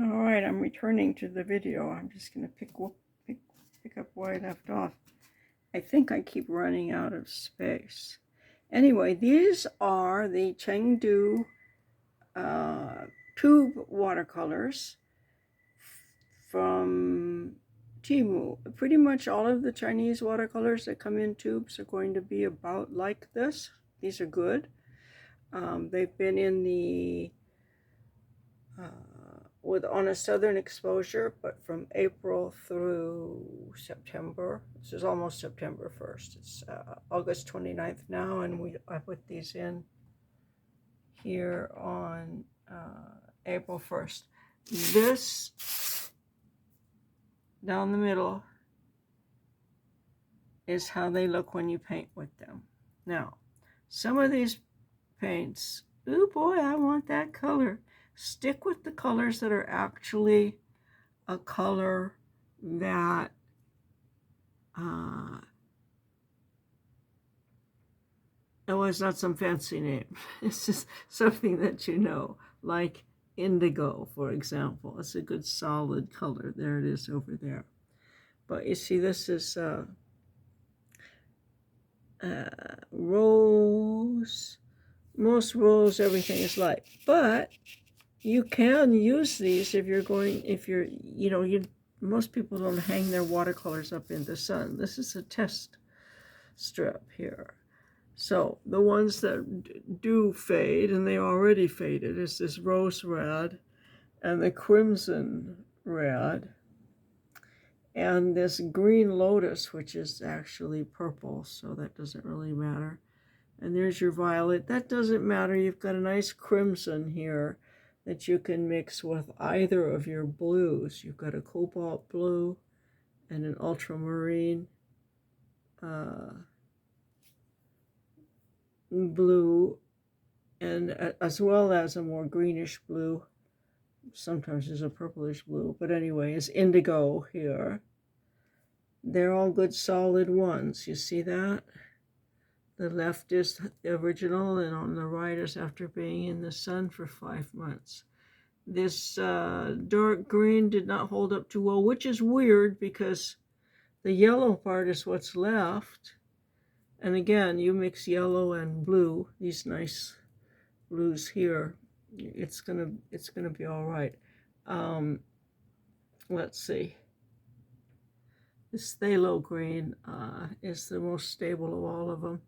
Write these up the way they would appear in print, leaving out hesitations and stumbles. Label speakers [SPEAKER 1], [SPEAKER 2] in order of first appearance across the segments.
[SPEAKER 1] All right, I'm returning to the video. I'm just going to pick up where I left off. I think I keep running out of space. Anyway, these are the Chengdu tube watercolors from Temu. Pretty much all of the Chinese watercolors that come in tubes are going to be about like this. These are good. They've been in the on a southern exposure, but from April through September. This is almost September 1st. It's August 29th now, and I put these in here on April 1st. This down the middle is how they look when you paint with them. Now, some of these paints, oh boy, I want that color. Stick with the colors that are actually a color that oh, it's not some fancy name. It's just something that you know, like indigo, for example. It's a good solid color. There it is over there. But you see, this is rose. Most rose, everything is light. But you can use these if most people don't hang their watercolors up in the sun. This is a test strip here. So the ones that do fade, and they already faded, is this rose red and the crimson red and this green lotus, which is actually purple, so that doesn't really matter. And there's your violet. That doesn't matter. You've got a nice crimson here that you can mix with either of your blues. You've got a cobalt blue and an ultramarine blue, and as well as a more greenish blue. Sometimes there's a purplish blue, but anyway, it's indigo here. They're all good solid ones. You see that? The left is the original, and on the right is after being in the sun for 5 months. This dark green did not hold up too well, which is weird because the yellow part is what's left. And again, you mix yellow and blue, these nice blues here, it's gonna be all right. Let's see. This phthalo green is the most stable of all of them.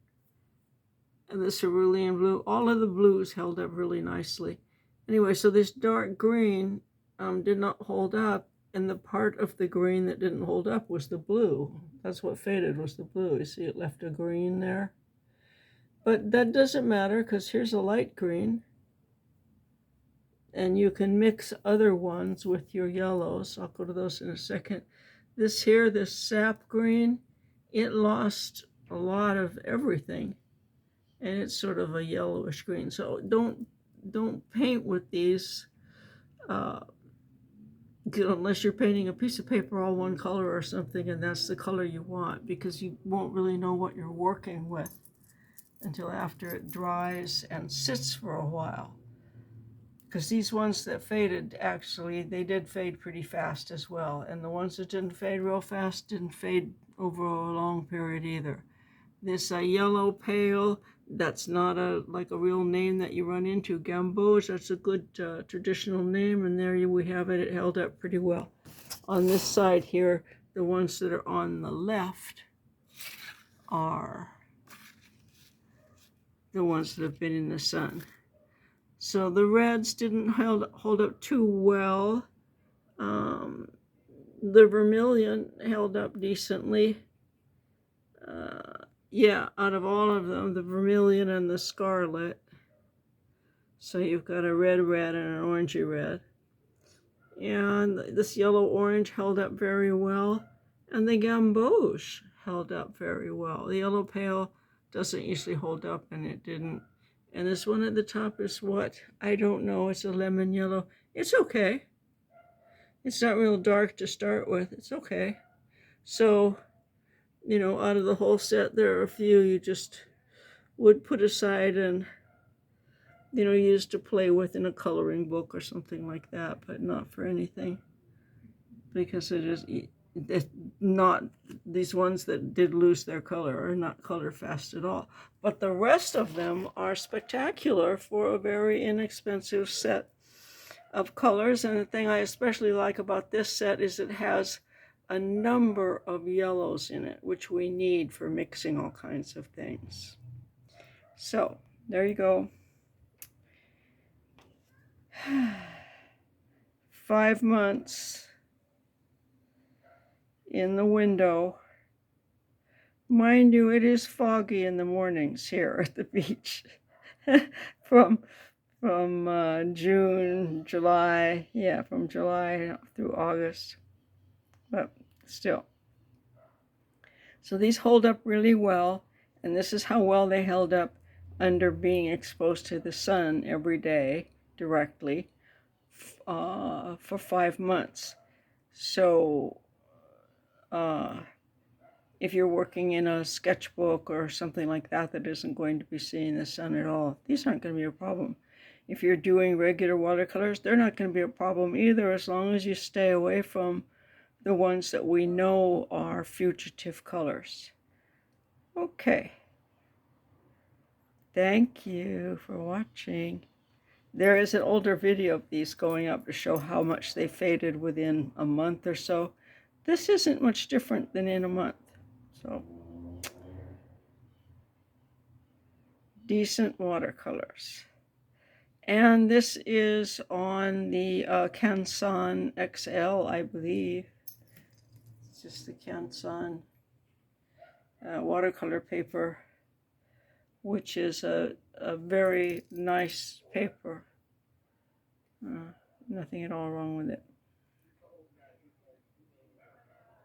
[SPEAKER 1] And the cerulean blue, all of the blues held up really nicely. Anyway, so this dark green did not hold up, and the part of the green that didn't hold up was the blue. That's what faded, was the blue. You see it left a green there? But that doesn't matter, because here's a light green. And you can mix other ones with your yellows. I'll go to those in a second. This here, this sap green, it lost a lot of everything. And it's sort of a yellowish green. So don't paint with these unless you're painting a piece of paper all one color or something, and that's the color you want, because you won't really know what you're working with until after it dries and sits for a while. Because these ones that faded, actually, they did fade pretty fast as well. And the ones that didn't fade real fast didn't fade over a long period either. This yellow pale, that's not like a real name that you run into. Gamboge, that's a good traditional name, and there we have it. It held up pretty well. On this side here, the ones that are on the left are the ones that have been in the sun. So the reds didn't hold up too well. The vermilion held up decently. Yeah, out of all of them, the vermilion and the scarlet. So you've got a red and an orangey red. And this yellow-orange held up very well. And the gamboge held up very well. The yellow pale doesn't usually hold up, and it didn't. And this one at the top is what? I don't know. It's a lemon yellow. It's okay. It's not real dark to start with. It's okay. So, out of the whole set, there are a few you just would put aside and used to play with in a coloring book or something like that, but not for anything, because it's not, these ones that did lose their color are not color fast at all. But the rest of them are spectacular for a very inexpensive set of colors. And the thing I especially like about this set is it has a number of yellows in it, which we need for mixing all kinds of things. So there you go. 5 months in the window. Mind you, it is foggy in the mornings here at the beach. from June, July, yeah, from July through August, but still. So these hold up really well, and this is how well they held up under being exposed to the sun every day directly for 5 months. So if you're working in a sketchbook or something like that that isn't going to be seeing the sun at all, these aren't going to be a problem. If you're doing regular watercolors, they're not going to be a problem either, as long as you stay away from the ones that we know are fugitive colors. Okay. Thank you for watching. There is an older video of these going up to show how much they faded within a month or so. This isn't much different than in a month. So, decent watercolors. And this is on the Canson XL, I believe. It's just the Canson watercolor paper, which is a very nice paper. Nothing at all wrong with it.